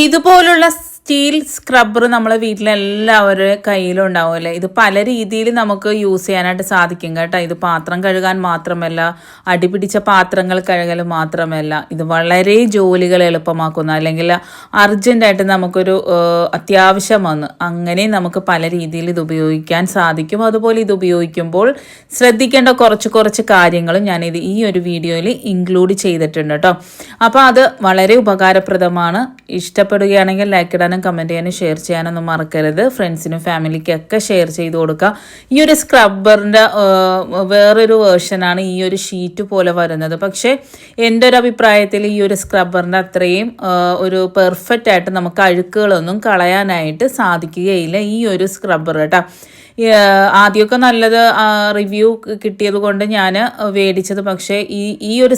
ഇതുപോലുള്ള steel scrubber നമ്മളെ വീട്ടിലെല്ലാവരുടെ കയ്യിലും ഉണ്ടാവുമല്ലേ. ഇത് പല രീതിയിൽ നമുക്ക് യൂസ് ചെയ്യാനായിട്ട് സാധിക്കും കേട്ടോ. ഇത് പാത്രം കഴുകാൻ മാത്രമല്ല, അടിപിടിച്ച പാത്രങ്ങൾ കഴുകൽ മാത്രമല്ല, ഇത് വളരെ ജോലികൾ എളുപ്പമാക്കുന്ന, അല്ലെങ്കിൽ അർജൻറ്റായിട്ട് നമുക്കൊരു അത്യാവശ്യം വന്ന് അങ്ങനെ നമുക്ക് പല രീതിയിൽ ഇത് ഉപയോഗിക്കാൻ സാധിക്കും. അതുപോലെ ഇത് ഉപയോഗിക്കുമ്പോൾ ശ്രദ്ധിക്കേണ്ട കുറച്ച് കാര്യങ്ങളും ഞാനിത് ഈ ഒരു വീഡിയോയിൽ ഇൻക്ലൂഡ് ചെയ്തിട്ടുണ്ട് കേട്ടോ. അപ്പോൾ അത് വളരെ ഉപകാരപ്രദമാണ്. ഇഷ്ടപ്പെടുകയാണെങ്കിൽ ലൈക്ക് ഇടാനും കമൻറ്റ് ചെയ്യാനും ഷെയർ ചെയ്യാനൊന്നും മറക്കരുത്. ഫ്രണ്ട്സിനും ഫാമിലിക്കൊക്കെ ഷെയർ ചെയ്ത് കൊടുക്കുക. ഈ ഒരു സ്ക്രബ്ബറിൻ്റെ വേറൊരു വേർഷനാണ് ഈ ഒരു ഷീറ്റ് പോലെ വരുന്നത്. പക്ഷേ എൻ്റെ ഒരു അഭിപ്രായത്തിൽ ഈ ഒരു സ്ക്രബ്ബറിൻ്റെ അത്രയും ഒരു പെർഫെക്റ്റ് ആയിട്ട് നമുക്ക് അഴുക്കുകളൊന്നും കളയാനായിട്ട് സാധിക്കുകയില്ല ഈ ഒരു സ്ക്രബ്ബർ കേട്ടോ. ആദ്യമൊക്കെ നല്ലത് റിവ്യൂ കിട്ടിയത് കൊണ്ട് ഞാൻ മേടിച്ചത്. പക്ഷേ ഈ ഒരു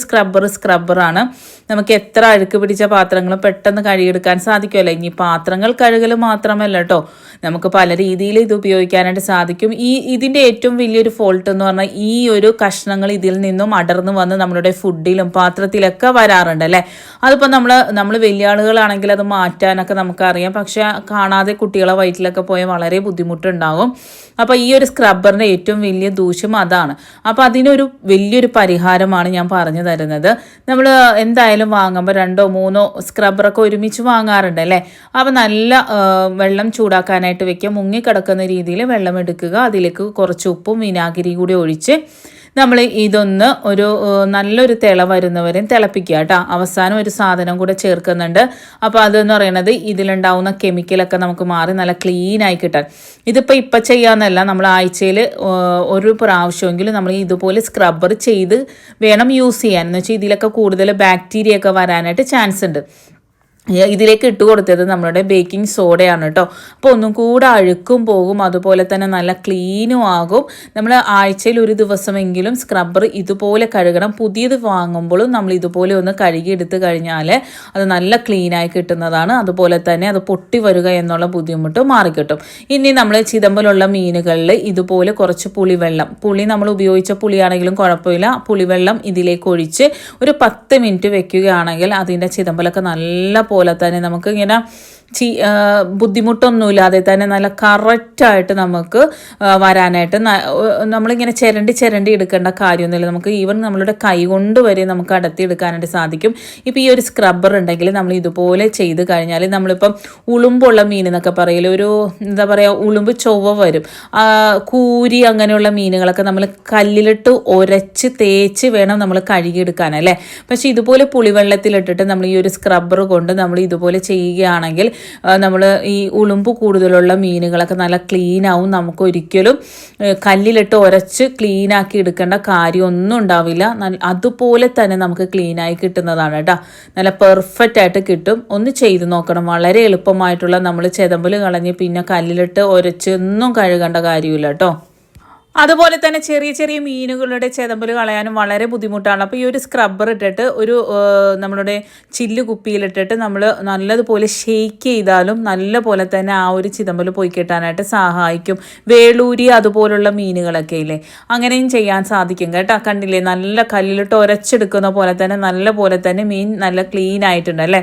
സ്ക്രബ്ബറാണ്. നമുക്ക് എത്ര അഴുക്ക് പിടിച്ച പാത്രങ്ങളും പെട്ടെന്ന് കഴുകിയെടുക്കാൻ സാധിക്കുമല്ലോ. ഇനി പാത്രങ്ങൾ കഴുകൽ മാത്രമല്ല കേട്ടോ, നമുക്ക് പല രീതിയിൽ ഇത് ഉപയോഗിക്കാനായിട്ട് സാധിക്കും. ഇതിൻ്റെ ഏറ്റവും വലിയൊരു ഫോൾട്ട് എന്ന് പറഞ്ഞാൽ ഈ ഒരു കഷ്ണങ്ങൾ ഇതിൽ നിന്നും അടർന്നു വന്ന് നമ്മളുടെ ഫുഡിലും പാത്രത്തിലൊക്കെ വരാറുണ്ട് അല്ലേ. അതിപ്പോൾ നമ്മൾ വലിയ ആളുകളാണെങ്കിൽ അത് മാറ്റാനൊക്കെ നമുക്കറിയാം. പക്ഷേ കാണാതെ കുട്ടികളെ വയറ്റിലൊക്കെ പോയാൽ വളരെ ബുദ്ധിമുട്ടുണ്ടാകും. അപ്പോൾ ഈ ഒരു സ്ക്രബ്ബറിൻ്റെ ഏറ്റവും വലിയ ദൂഷ്യം അതാണ്. അപ്പോൾ അതിനൊരു വലിയൊരു പരിഹാരമാണ് ഞാൻ പറഞ്ഞു തരുന്നത്. നമ്മൾ എന്തായാലും വാങ്ങുമ്പോൾ 2-3 സ്ക്രബ്ബറൊക്കെ ഒരുമിച്ച് വാങ്ങാറുണ്ട് അല്ലേ. അപ്പോൾ നല്ല വെള്ളം ചൂടാക്കാനായിട്ട് വെക്കുക. മുങ്ങിക്കിടക്കുന്ന രീതിയിൽ വെള്ളം എടുക്കുക. അതിലേക്ക് കുറച്ച് ഉപ്പും വിനാഗിരിയും കൂടി ഒഴിച്ച് നമ്മൾ ഇതൊന്ന് നല്ലൊരു തിള വരുന്നവരെയും തിളപ്പിക്കുക കേട്ടോ. അവസാനം ഒരു സാധനം കൂടെ ചേർക്കുന്നുണ്ട്. അപ്പോൾ അതെന്ന് പറയുന്നത് ഇതിലുണ്ടാവുന്ന കെമിക്കലൊക്കെ നമുക്ക് മാറി നല്ല ക്ലീനായി കിട്ടാൻ. ഇപ്പം ചെയ്യാമെന്നല്ല, നമ്മൾ ആഴ്ചയിൽ ഒരു പ്രാവശ്യമെങ്കിലും നമ്മൾ ഇതുപോലെ സ്ക്രബ്ബർ ചെയ്ത് വേണം യൂസ് ചെയ്യാൻ. എന്ന് വെച്ചാൽ ഇതിലൊക്കെ കൂടുതൽ ബാക്ടീരിയ ഒക്കെ വരാനായിട്ട് ചാൻസ് ഉണ്ട്. ഇതിലേക്ക് ഇട്ട് കൊടുത്തത് നമ്മളുടെ ബേക്കിംഗ് സോഡയാണ് കേട്ടോ. അപ്പോൾ ഒന്നും കൂടെ അഴുക്കും പോകും, അതുപോലെ തന്നെ നല്ല ക്ലീനും ആകും. നമ്മൾ ആഴ്ചയിൽ ഒരു ദിവസമെങ്കിലും സ്ക്രബ്ബർ ഇതുപോലെ കഴുകണം. പുതിയത് വാങ്ങുമ്പോഴും നമ്മൾ ഇതുപോലെ ഒന്ന് കഴുകിയെടുത്ത് കഴിഞ്ഞാൽ അത് നല്ല ക്ലീനായി കിട്ടുന്നതാണ്. അതുപോലെ തന്നെ അത് പൊട്ടി വരിക എന്നുള്ള ബുദ്ധിമുട്ട് മാറിക്കിട്ടും. ഇനി നമ്മൾ ചിതമ്പലുള്ള മീനുകളിൽ ഇതുപോലെ കുറച്ച് പുളി നമ്മൾ ഉപയോഗിച്ച പുളിയാണെങ്കിലും കുഴപ്പമില്ല, പുളിവെള്ളം ഇതിലേക്ക് ഒഴിച്ച് ഒരു 10 മിനിറ്റ് വെക്കുകയാണെങ്കിൽ അതിൻ്റെ ചിതമ്പലൊക്കെ നല്ല പോലെ തന്നെ നമുക്ക് ഇങ്ങനെ ബുദ്ധിമുട്ടൊന്നുമില്ലാതെ തന്നെ നല്ല കറക്റ്റായിട്ട് നമുക്ക് വരാനായിട്ട് നമ്മളിങ്ങനെ ചിരണ്ടി എടുക്കേണ്ട കാര്യമൊന്നുമില്ല. നമുക്ക് ഈവൻ നമ്മളുടെ കൈ കൊണ്ട് വരെ നമുക്ക് അടർത്തിയെടുക്കാനായിട്ട് സാധിക്കും. ഇപ്പോൾ ഈ ഒരു സ്ക്രബ്ബർ ഉണ്ടെങ്കിൽ നമ്മൾ ഇതുപോലെ ചെയ്ത് കഴിഞ്ഞാൽ നമ്മളിപ്പം ഉളുമ്പുള്ള മീൻ എന്നൊക്കെ പറയില്ല, ഒരു എന്താ പറയുക, ഉളുമ്പ് ചൊവ്വ വരും, കൂരി അങ്ങനെയുള്ള മീനുകളൊക്കെ നമ്മൾ കല്ലിലിട്ട് ഉരച്ച് തേച്ച് വേണം നമ്മൾ കഴുകിയെടുക്കാനല്ലേ. പക്ഷേ ഇതുപോലെ പുളിവെള്ളത്തിലിട്ടിട്ട് നമ്മൾ ഈ ഒരു സ്ക്രബ്ബർ കൊണ്ട് നമ്മൾ ഇതുപോലെ ചെയ്യുകയാണെങ്കിൽ നമ്മൾ ഈ ഉളുമ്പ് കൂടുതലുള്ള മീനുകളൊക്കെ നല്ല ക്ലീനാവും. നമുക്ക് ഒരിക്കലും കല്ലിലിട്ട് ഉരച്ച് ക്ലീനാക്കി എടുക്കേണ്ട കാര്യമൊന്നും ഉണ്ടാവില്ല. അതുപോലെ തന്നെ നമുക്ക് ക്ലീനായി കിട്ടുന്നതാണ് കേട്ടോ. നല്ല പെർഫെക്റ്റ് ആയിട്ട് കിട്ടും. ഒന്ന് ചെയ്ത് നോക്കണം. വളരെ എളുപ്പമായിട്ടുള്ള, നമ്മൾ ചെതമ്പൽ കളഞ്ഞ് പിന്നെ കല്ലിലിട്ട് ഉരച്ചൊന്നും കഴുകേണ്ട കാര്യമില്ല കേട്ടോ. അതുപോലെ തന്നെ ചെറിയ മീനുകളുടെ ചെതമ്പൽ കളയാനും വളരെ ബുദ്ധിമുട്ടാണ്. അപ്പോൾ ഈ ഒരു സ്ക്രബ്ബർ ഇട്ടിട്ട് നമ്മളുടെ ചില്ല് കുപ്പിയിലിട്ടിട്ട് നമ്മൾ നല്ലതുപോലെ ഷെയ്ക്ക് ചെയ്താലും നല്ല പോലെ തന്നെ ആ ഒരു ചിതമ്പൽ പോയി കിട്ടാനായിട്ട് സഹായിക്കും. വേളൂരി അതുപോലുള്ള മീനുകളൊക്കെ ഇല്ലേ, അങ്ങനെയും ചെയ്യാൻ സാധിക്കും കേട്ടോ. കണ്ടില്ലേ, നല്ല കല്ലിലിട്ട് ഉരച്ചെടുക്കുന്ന പോലെ തന്നെ നല്ല പോലെ തന്നെ മീൻ നല്ല ക്ലീൻ ആയിട്ടുണ്ട് അല്ലേ.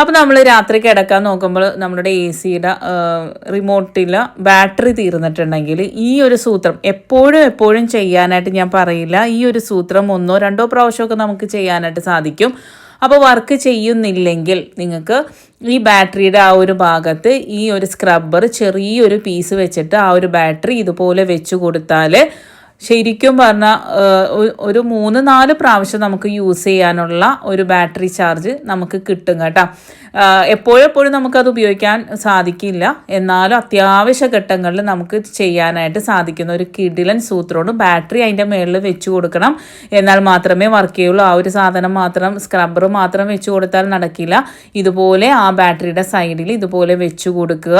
അപ്പോൾ നമ്മൾ രാത്രി കിടക്കാൻ നോക്കുമ്പോൾ നമ്മുടെ AC-യുടെ റിമോട്ടിൽ ബാറ്ററി തീർന്നിട്ടുണ്ടെങ്കിൽ ഈ ഒരു സൂത്രം എപ്പോഴും ചെയ്യാനായിട്ട് ഞാൻ പറയില്ല. ഈ ഒരു സൂത്രം 1-2 പ്രാവശ്യമൊക്കെ നമുക്ക് ചെയ്യാനായിട്ട് സാധിക്കും. അപ്പോൾ വർക്ക് ചെയ്യുന്നില്ലെങ്കിൽ നിങ്ങൾക്ക് ഈ ബാറ്ററിയുടെ ആ ഒരു ഭാഗത്ത് ഈ ഒരു സ്ക്രബ്ബർ ചെറിയൊരു പീസ് വെച്ചിട്ട് ആ ഒരു ബാറ്ററി ഇതുപോലെ വെച്ച് കൊടുത്താൽ ശരിക്കും പറഞ്ഞാൽ ഒരു 3-4 പ്രാവശ്യം നമുക്ക് യൂസ് ചെയ്യാനുള്ള ഒരു ബാറ്ററി ചാർജ് നമുക്ക് കിട്ടും കേട്ടോ. എപ്പോഴും നമുക്കത് ഉപയോഗിക്കാൻ സാധിക്കില്ല, എന്നാലും അത്യാവശ്യ ഘട്ടങ്ങളിൽ നമുക്ക് ചെയ്യാനായിട്ട് സാധിക്കുന്ന ഒരു കിടിലൻ സൂത്രമാണ്. ബാറ്ററി അതിൻ്റെ മുകളിൽ വെച്ച് കൊടുക്കണം, എന്നാൽ മാത്രമേ വർക്ക് ചെയ്യുള്ളൂ. ആ ഒരു സാധനം മാത്രം, സ്ക്രബ്ബർ മാത്രം വെച്ച് കൊടുത്താൽ നടക്കില്ല. ഇതുപോലെ ആ ബാറ്ററിയുടെ സൈഡിൽ ഇതുപോലെ വെച്ച് കൊടുക്കുക.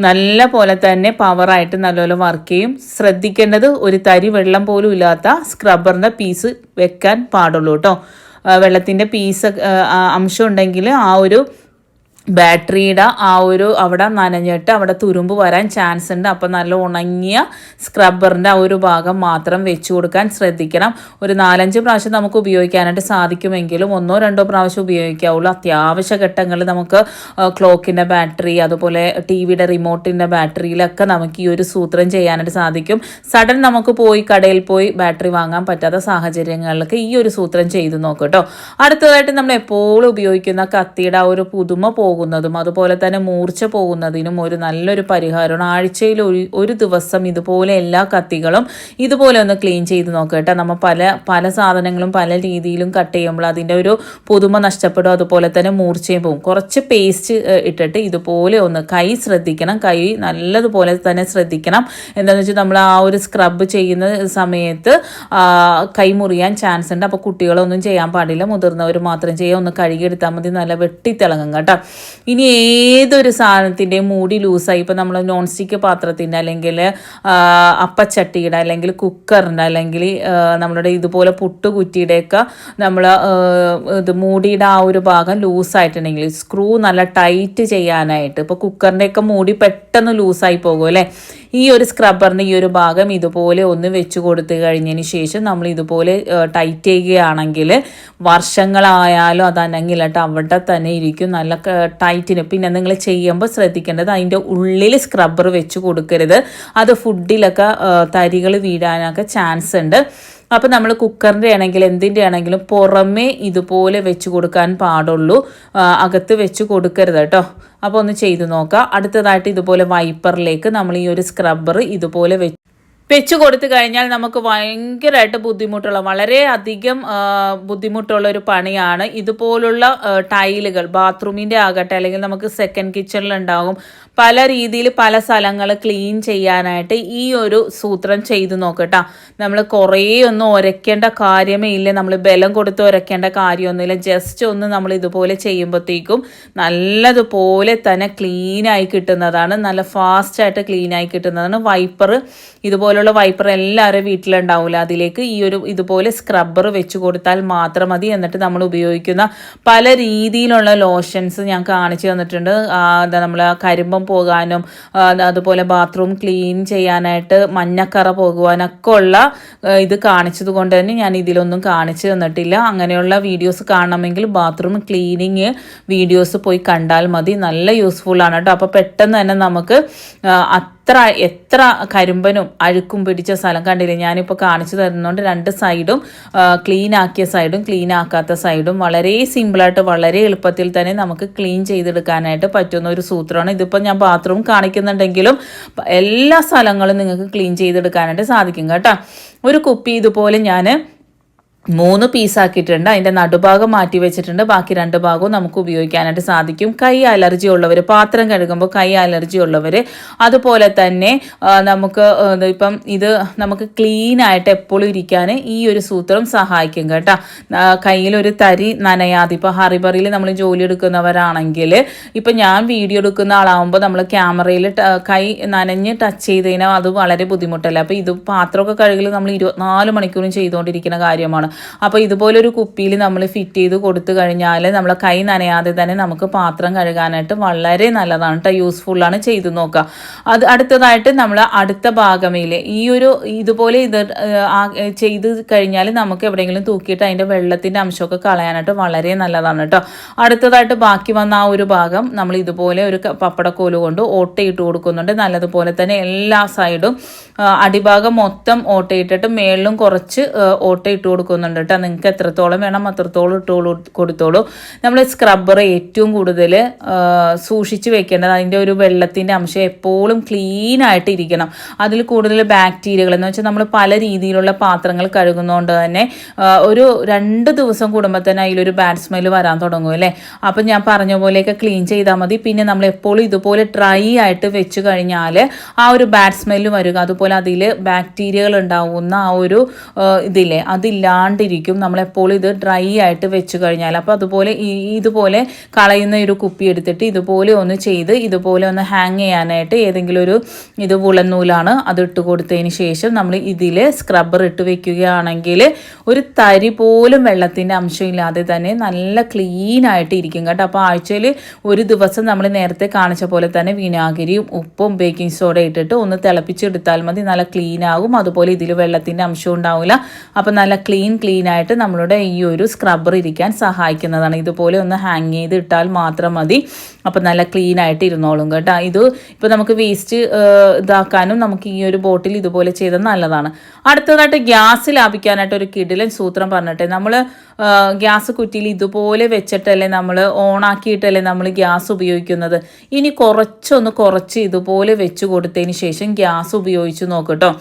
നല്ല പോലെ തന്നെ പവറായിട്ട് നല്ലപോലെ വർക്ക് ചെയ്യും. ശ്രദ്ധിക്കേണ്ടത് ഒരു തരി വെള്ളം പോലും ഇല്ലാത്ത സ്ക്രബ്ബറിൻ്റെ പീസ് വെക്കാൻ പാടുള്ളൂ കേട്ടോ. വെള്ളത്തിൻ്റെ പീസ് അംശം ഉണ്ടെങ്കിൽ ആ ഒരു ബാറ്ററിയുടെ ആ ഒരു അവിടെ നനഞ്ഞിട്ട് അവിടെ തുരുമ്പ് വരാൻ ചാൻസ് ഉണ്ട്. അപ്പോൾ നല്ല ഉണങ്ങിയ സ്ക്രബ്ബറിൻ്റെ ആ ഒരു ഭാഗം മാത്രം വെച്ച് കൊടുക്കാൻ ശ്രദ്ധിക്കണം. ഒരു 4-5 പ്രാവശ്യം നമുക്ക് ഉപയോഗിക്കാനായിട്ട് സാധിക്കുമെങ്കിലും 1-2 പ്രാവശ്യം ഉപയോഗിക്കാവുള്ളൂ. അത്യാവശ്യ ഘട്ടങ്ങളിൽ നമുക്ക് ക്ലോക്കിൻ്റെ ബാറ്ററി, അതുപോലെ ടിവിയുടെ റിമോട്ടിൻ്റെ ബാറ്ററിയിലൊക്കെ നമുക്ക് ഈ ഒരു സൂത്രം ചെയ്യാനായിട്ട് സാധിക്കും. സഡൻ നമുക്ക് കടയിൽ പോയി ബാറ്ററി വാങ്ങാൻ പറ്റാത്ത സാഹചര്യങ്ങളിലൊക്കെ ഈ ഒരു സൂത്രം ചെയ്തു നോക്കും കേട്ടോ. അടുത്തതായിട്ട് നമ്മൾ എപ്പോഴും ഉപയോഗിക്കുന്ന കത്തിയുടെ ആ ഒരു പുതുമ പോകുന്നതും അതുപോലെ തന്നെ മൂർച്ച പോകുന്നതിനും ഒരു നല്ലൊരു പരിഹാരമാണ്. ആഴ്ചയിൽ ഒരു ദിവസം ഇതുപോലെ എല്ലാ കത്തികളും ഇതുപോലെ ഒന്ന് ക്ലീൻ ചെയ്ത് നോക്കുക കേട്ടോ. നമ്മൾ പല സാധനങ്ങളും പല രീതിയിലും കട്ട് ചെയ്യുമ്പോൾ അതിൻ്റെ ഒരു പുതുമ നഷ്ടപ്പെടും, അതുപോലെ തന്നെ മൂർച്ചയും പോകും. കുറച്ച് പേസ്റ്റ് ഇട്ടിട്ട് ഇതുപോലെ ഒന്ന് കൈ ശ്രദ്ധിക്കണം, കൈ നല്ലതുപോലെ തന്നെ ശ്രദ്ധിക്കണം. എന്താണെന്ന് വെച്ചാൽ നമ്മൾ ആ ഒരു സ്ക്രബ് ചെയ്യുന്ന സമയത്ത് കൈ മുറിയാൻ ചാൻസ് ഉണ്ട്. അപ്പോൾ കുട്ടികളൊന്നും ചെയ്യാൻ പാടില്ല, മുതിർന്നവർ മാത്രം ചെയ്യുക. ഒന്ന് കഴുകിയെടുത്താൽ മതി, നല്ല വെട്ടിത്തിളങ്ങും കേട്ടോ. ഇനി ഏതൊരു സാധനത്തിൻ്റെയും മൂടി ലൂസായി, ഇപ്പോൾ നമ്മൾ നോൺ സ്റ്റിക്ക് പാത്രത്തിൻ്റെ അല്ലെങ്കിൽ അപ്പച്ചട്ടിയുടെ അല്ലെങ്കിൽ കുക്കറിൻ്റെ അല്ലെങ്കിൽ നമ്മളുടെ ഇതുപോലെ പുട്ടുകുറ്റിയുടെയൊക്കെ നമ്മൾ ഇത് മൂടിയുടെ ആ ഒരു ഭാഗം ലൂസായിട്ടുണ്ടെങ്കിൽ സ്ക്രൂ നല്ല ടൈറ്റ് ചെയ്യാനായിട്ട്, ഇപ്പോൾ കുക്കറിൻ്റെയൊക്കെ മൂടി പെട്ടെന്ന് ലൂസായി പോകും അല്ലേ. ഈ ഒരു സ്ക്രബ്ബറിൻ്റെ ഈ ഒരു ഭാഗം ഇതുപോലെ ഒന്ന് വെച്ച് കൊടുത്തു കഴിഞ്ഞതിന് ശേഷം നമ്മൾ ഇതുപോലെ ടൈറ്റ് ചെയ്യുകയാണെങ്കിൽ വർഷങ്ങളായാലും അത് അനങ്ങില്ലട്ടോ, അവിടെ തന്നെ ഇരിക്കും നല്ല ടൈറ്റിന്. പിന്നെ നിങ്ങൾ ചെയ്യുമ്പോൾ ശ്രദ്ധിക്കേണ്ടത് അതിൻ്റെ ഉള്ളിൽ സ്ക്രബ്ബർ വെച്ച് കൊടുക്കരുത്, അത് ഫുഡിലൊക്കെ തരികൾ വീഴാനൊക്കെ ചാൻസ് ഉണ്ട്. അപ്പോൾ നമ്മൾ കുക്കറിൻ്റെ ആണെങ്കിൽ എന്തിൻ്റെ ആണെങ്കിലും പുറമേ ഇതുപോലെ വെച്ച് കൊടുക്കാൻ പാടുള്ളൂ, അകത്ത് വെച്ച് കൊടുക്കരുത് കേട്ടോ. അപ്പോൾ ഒന്ന് ചെയ്ത് നോക്കാം. അടുത്തതായിട്ട് ഇതുപോലെ വൈപ്പറിലേക്ക് നമ്മൾ ഈ ഒരു സ്ക്രബ്ബർ ഇതുപോലെ വെച്ച് കൊടുത്തു കഴിഞ്ഞാൽ നമുക്ക് ഭയങ്കരമായിട്ട് ബുദ്ധിമുട്ടുള്ള, വളരെയധികം ബുദ്ധിമുട്ടുള്ള ഒരു പണിയാണ്. ഇതുപോലുള്ള ടൈലുകൾ ബാത്റൂമിൻ്റെ ആകട്ടെ അല്ലെങ്കിൽ നമുക്ക് സെക്കൻഡ് കിച്ചണിലുണ്ടാകും, പല രീതിയിൽ പല സ്ഥലങ്ങൾ ക്ലീൻ ചെയ്യാനായിട്ട് ഈ ഒരു സൂത്രം ചെയ്ത് നോക്കട്ടോ. നമ്മൾ കുറേ ഒന്നും ഉരയ്ക്കേണ്ട കാര്യമേ ഇല്ല, നമ്മൾ ബലം കൊടുത്ത് ഉരയ്ക്കേണ്ട കാര്യമൊന്നുമില്ല. ജസ്റ്റ് ഒന്ന് നമ്മൾ ഇതുപോലെ ചെയ്യുമ്പോഴത്തേക്കും നല്ലതുപോലെ തന്നെ ക്ലീനായി കിട്ടുന്നതാണ്, നല്ല ഫാസ്റ്റായിട്ട് ക്ലീനായി കിട്ടുന്നതാണ്. വൈപ്പർ ഇതുപോലുള്ള വൈപ്പർ എല്ലാവരും വീട്ടിലുണ്ടാവില്ല, അതിലേക്ക് ഈ ഒരു ഇതുപോലെ സ്ക്രബ്ബർ വെച്ച് കൊടുത്താൽ മാത്രം മതി. എന്നിട്ട് നമ്മൾ ഉപയോഗിക്കുന്ന പല രീതിയിലുള്ള ലോഷൻസ് ഞാൻ കാണിച്ചു തന്നിട്ടുണ്ട്. നമ്മൾ കരിമ്പം പോകാനും അതുപോലെ ബാത്റൂം ക്ലീൻ ചെയ്യാനായിട്ട് മഞ്ഞക്കറ പോകുവാനൊക്കെ ഉള്ള ഇത് കാണിച്ചത് കൊണ്ട് തന്നെ ഞാൻ ഇതിലൊന്നും കാണിച്ചു തന്നിട്ടില്ല. അങ്ങനെയുള്ള വീഡിയോസ് കാണണമെങ്കിൽ ബാത്റൂം ക്ലീനിങ് വീഡിയോസ് പോയി കണ്ടാൽ മതി, നല്ല യൂസ്ഫുള്ളാണ് കേട്ടോ. അപ്പോൾ പെട്ടെന്ന് തന്നെ നമുക്ക് എത്ര കരിമ്പനും അഴുക്കും പിടിച്ച സ്ഥലം കണ്ടില്ലേ, ഞാനിപ്പോൾ കാണിച്ചു തരുന്നുണ്ട്. 2 സൈഡും ക്ലീൻ ആക്കിയ സൈഡും ക്ലീൻ ആക്കാത്ത സൈഡും വളരെ സിമ്പിളായിട്ട് വളരെ എളുപ്പത്തിൽ തന്നെ നമുക്ക് ക്ലീൻ ചെയ്തെടുക്കാനായിട്ട് പറ്റുന്ന ഒരു സൂത്രമാണ്. ഇതിപ്പോൾ ഞാൻ ബാത്റൂം കാണിക്കുന്നുണ്ടെങ്കിലും എല്ലാ സ്ഥലങ്ങളും നിങ്ങൾക്ക് ക്ലീൻ ചെയ്തെടുക്കാനായിട്ട് സാധിക്കും കേട്ടോ. ഒരു കുപ്പി ഇതുപോലെ ഞാൻ 3 പീസാക്കിയിട്ടുണ്ട്, അതിൻ്റെ നടുഭാഗം മാറ്റി വെച്ചിട്ടുണ്ട്, ബാക്കി 2 ഭാഗവും നമുക്ക് ഉപയോഗിക്കാനായിട്ട് സാധിക്കും. കൈ അലർജി ഉള്ളവർ, പാത്രം കഴുകുമ്പോൾ കൈ അലർജി ഉള്ളവർ, അതുപോലെ തന്നെ നമുക്ക് ഇപ്പം ഇത് നമുക്ക് ക്ലീനായിട്ട് എപ്പോഴും ഇരിക്കാൻ ഈ ഒരു സൂത്രം സഹായിക്കും കേട്ടോ. കയ്യിലൊരു തരി നനയാതെ, ഇപ്പോൾ ഹറിബറിയിൽ നമ്മൾ ജോലി എടുക്കുന്നവരാണെങ്കിൽ, ഇപ്പം ഞാൻ വീഡിയോ എടുക്കുന്ന ആളാകുമ്പോൾ നമ്മൾ ക്യാമറയിൽ കൈ നനഞ്ഞ് ടച്ച് ചെയ്ത് കഴിഞ്ഞാൽ അത് വളരെ ബുദ്ധിമുട്ടല്ല. അപ്പോൾ ഇത് പാത്രമൊക്കെ കഴുകൽ നമ്മൾ 24 മണിക്കൂറും ചെയ്തുകൊണ്ടിരിക്കുന്ന കാര്യമാണ്. അപ്പോൾ ഇതുപോലൊരു കുപ്പിയിൽ നമ്മൾ ഫിറ്റ് ചെയ്ത് കൊടുത്തു കഴിഞ്ഞാൽ നമ്മളെ കൈ നനയാതെ തന്നെ നമുക്ക് പാത്രം കഴുകാനായിട്ട് വളരെ നല്ലതാണ് കേട്ടോ, യൂസ്ഫുള്ളാണ്, ചെയ്തു നോക്കുക. അടുത്തതായിട്ട് നമ്മൾ അടുത്ത ഭാഗമേൽ ഈ ഒരു ഇതുപോലെ ഇത് ചെയ്ത് കഴിഞ്ഞാൽ നമുക്ക് എവിടെയെങ്കിലും തൂക്കിയിട്ട് അതിൻ്റെ വെള്ളത്തിൻ്റെ അംശമൊക്കെ കളയാനായിട്ട് വളരെ നല്ലതാണ് കേട്ടോ. അടുത്തതായിട്ട് ബാക്കി വന്ന ആ ഒരു ഭാഗം നമ്മൾ ഇതുപോലെ ഒരു പപ്പടക്കോല് കൊണ്ട് ഓട്ടയിട്ട് കൊടുക്കുന്നുണ്ട്. നല്ലതുപോലെ തന്നെ എല്ലാ സൈഡും അടിഭാഗം മൊത്തം ഓട്ടയിട്ടിട്ട് മേളിലും കുറച്ച് ഓട്ടയിട്ട് കൊടുക്കുന്നുണ്ട് കേട്ടോ. നിങ്ങൾക്ക് എത്രത്തോളം വേണം അത്രത്തോളം കൊടുത്തോളൂ. നമ്മൾ സ്ക്രബ്ബർ ഏറ്റവും കൂടുതൽ സൂക്ഷിച്ച് വെക്കേണ്ടത് അതിൻ്റെ ഒരു വെള്ളത്തിൻ്റെ അംശം എപ്പോഴും ക്ലീൻ ആയിട്ട് ഇരിക്കണം. അതിൽ കൂടുതൽ ബാക്ടീരിയകൾ എന്ന് വെച്ചാൽ നമ്മൾ പല രീതിയിലുള്ള പാത്രങ്ങൾ കഴുകുന്നതുകൊണ്ട് തന്നെ ഒരു 2 ദിവസം കൂടുമ്പോൾ തന്നെ അതിലൊരു ബാഡ് സ്മെല്ല് വരാൻ തുടങ്ങും അല്ലേ. അപ്പം ഞാൻ പറഞ്ഞ പോലെയൊക്കെ ക്ലീൻ ചെയ്താൽ മതി. പിന്നെ നമ്മൾ എപ്പോഴും ഇതുപോലെ ഡ്രൈ ആയിട്ട് വെച്ച് കഴിഞ്ഞാൽ ആ ഒരു ബാഡ് സ്മെല്ല് വരിക, അതുപോലെ അതിൽ ബാക്ടീരിയകൾ ഉണ്ടാവുന്ന ആ ഒരു ഇതില്ലേ അതില്ലാണ്ട് ഇല്ലാണ്ടിരിക്കും നമ്മളെപ്പോഴും ഇത് ഡ്രൈ ആയിട്ട് വെച്ച് കഴിഞ്ഞാൽ. അപ്പോൾ അതുപോലെ ഇതുപോലെ കളയുന്ന ഒരു കുപ്പി എടുത്തിട്ട് ഇതുപോലെ ഒന്ന് ചെയ്ത് ഇതുപോലെ ഒന്ന് ഹാങ് ചെയ്യാനായിട്ട് ഏതെങ്കിലും ഒരു ഇത് വുളൻ നൂലാണ് അത് ഇട്ട് കൊടുത്തതിന് ശേഷം നമ്മൾ ഇതിൽ സ്ക്രബ്ബർ ഇട്ട് വെക്കുകയാണെങ്കിൽ ഒരു തരി പോലും വെള്ളത്തിൻ്റെ അംശമില്ലാതെ തന്നെ നല്ല ക്ലീൻ ആയിട്ട് ഇരിക്കും കേട്ടോ. അപ്പോൾ ആഴ്ചയിൽ ഒരു ദിവസം നമ്മൾ നേരത്തെ കാണിച്ച പോലെ തന്നെ വിനാഗിരിയും ഉപ്പും ബേക്കിംഗ് സോഡ ഇട്ടിട്ട് ഒന്ന് തിളപ്പിച്ചെടുത്താൽ മതി. നല്ല ക്ലീൻ ആകും. അതുപോലെ ഇതിൽ വെള്ളത്തിൻ്റെ അംശം ഉണ്ടാവില്ല. അപ്പോൾ നല്ല ക്ലീൻ ആയിട്ട് നമ്മളുടെ ഈ ഒരു സ്ക്രബ്ബർ ഇരിക്കാൻ സഹായിക്കുന്നതാണ്. ഇതുപോലെ ഒന്ന് ഹാങ് ചെയ്ത് ഇട്ടാൽ മാത്രം മതി. അപ്പോൾ നല്ല ക്ലീൻ ആയിട്ട് ഇരുന്നോളും കേട്ടോ. ഇത് ഇപ്പോൾ നമുക്ക് വേസ്റ്റ് ഇതാക്കാനും നമുക്ക് ഈ ഒരു ബോട്ടിൽ ഇതുപോലെ ചെയ്താൽ നല്ലതാണ്. അടുത്തതായിട്ട് ഗ്യാസ് ലാഭിക്കാനായിട്ട് ഒരു കിടിലൻ സൂത്രം പറഞ്ഞിട്ട് നമ്മൾ ഗ്യാസ് കുറ്റിയിൽ ഇതുപോലെ വെച്ചിട്ടല്ലേ നമ്മൾ ഓണാക്കിയിട്ടല്ലേ നമ്മൾ ഗ്യാസ് ഉപയോഗിക്കുന്നത്. ഇനി കുറച്ച് ഇതുപോലെ വെച്ച് കൊടുത്തതിന് ശേഷം ഗ്യാസ് ഉപയോഗിച്ച് നോക്കട്ടോ.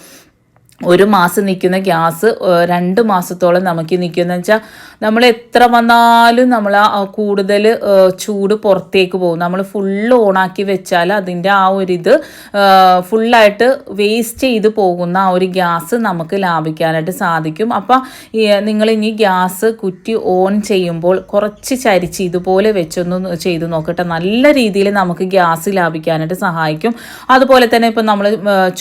ഒരു മാസം നിൽക്കുന്ന ഗ്യാസ് 2 മാസത്തോളം നമുക്ക് നിൽക്കുമെന്ന് വെച്ചാൽ നമ്മൾ എത്ര വന്നാലും നമ്മൾ കൂടുതൽ ചൂട് പുറത്തേക്ക് പോകും. നമ്മൾ ഫുള്ള് ഓണാക്കി വെച്ചാൽ അതിൻ്റെ ആ ഒരു ഇത് ഫുള്ളായിട്ട് വേസ്റ്റ് ചെയ്ത് പോകുന്ന ആ ഒരു ഗ്യാസ് നമുക്ക് ലാഭിക്കാനായിട്ട് സാധിക്കും. അപ്പം നിങ്ങൾ ഇനി ഗ്യാസ് കുറ്റി ഓൺ ചെയ്യുമ്പോൾ കുറച്ച് ചരിച്ച് ഇതുപോലെ വെച്ചൊന്ന് ചെയ്ത് നോക്കട്ടെ. നല്ല രീതിയിൽ നമുക്ക് ഗ്യാസ് ലാഭിക്കാനായിട്ട് സഹായിക്കും. അതുപോലെ തന്നെ ഇപ്പം നമ്മൾ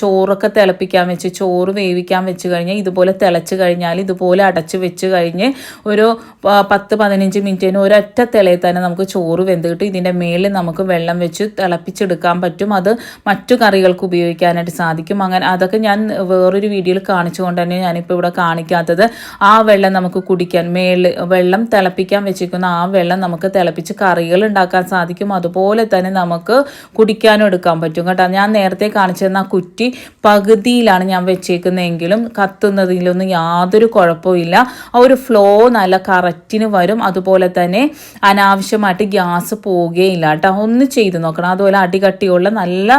ചോറൊക്കെ തിളപ്പിക്കാൻ വെച്ച് ചോറ് വേവിക്കാൻ വെച്ച് കഴിഞ്ഞാൽ ഇതുപോലെ തിളച്ച് കഴിഞ്ഞാൽ ഇതുപോലെ അടച്ച് വെച്ച് കഴിഞ്ഞ് ഒരു 10-15 മിനിറ്റിന് ഒരൊറ്റ തിളയിൽ തന്നെ നമുക്ക് ചോറ് വെന്ത് കിട്ടും. ഇതിൻ്റെ മേളിൽ നമുക്ക് വെള്ളം വെച്ച് തിളപ്പിച്ചെടുക്കാൻ പറ്റും. അത് മറ്റു കറികൾക്ക് ഉപയോഗിക്കാനായിട്ട് സാധിക്കും. അങ്ങനെ അതൊക്കെ ഞാൻ വേറൊരു വീഡിയോയിൽ കാണിച്ചുകൊണ്ട് തന്നെ ഞാനിപ്പോൾ ഇവിടെ കാണിക്കാത്തത്. ആ വെള്ളം നമുക്ക് കുടിക്കാൻ വെള്ളം തിളപ്പിക്കാൻ വെച്ചിരിക്കുന്ന ആ വെള്ളം നമുക്ക് തിളപ്പിച്ച് കറികൾ ഉണ്ടാക്കാൻ സാധിക്കും. അതുപോലെ തന്നെ നമുക്ക് കുടിക്കാനും എടുക്കാൻ പറ്റും കേട്ടോ. ഞാൻ നേരത്തെ കാണിച്ചു തന്ന ആ കുറ്റി പകുതിയിലാണ് ഞാൻ വെച്ചേക്കുന്നതെങ്കിലും കത്തുന്നതിലൊന്നും യാതൊരു കുഴപ്പമില്ല. ആ ഒരു ഫ്ലോ നല്ല കറക്റ്റിന് വരും. അതുപോലെ തന്നെ അനാവശ്യമായിട്ട് ഗ്യാസ് പോവുകയില്ല കേട്ടോ. ഒന്ന് ചെയ്ത് നോക്കണം. അതുപോലെ അടികട്ടിയുള്ള നല്ല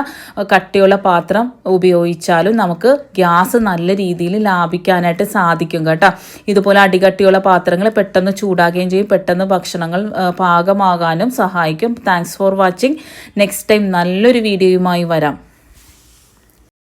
കട്ടിയുള്ള പാത്രം ഉപയോഗിച്ചാലും നമുക്ക് ഗ്യാസ് നല്ല രീതിയിൽ ലാഭിക്കാനായിട്ട് സാധിക്കും കേട്ടോ. ഇതുപോലെ അടികട്ടിയുള്ള പാത്രങ്ങൾ പെട്ടെന്ന് ചൂടാകുകയും ചെയ്യും. പെട്ടെന്ന് ഭക്ഷണങ്ങൾ പാകമാകാനും സഹായിക്കും. Thanks for watching. Next time നല്ലൊരു വീഡിയോയുമായി വരാം.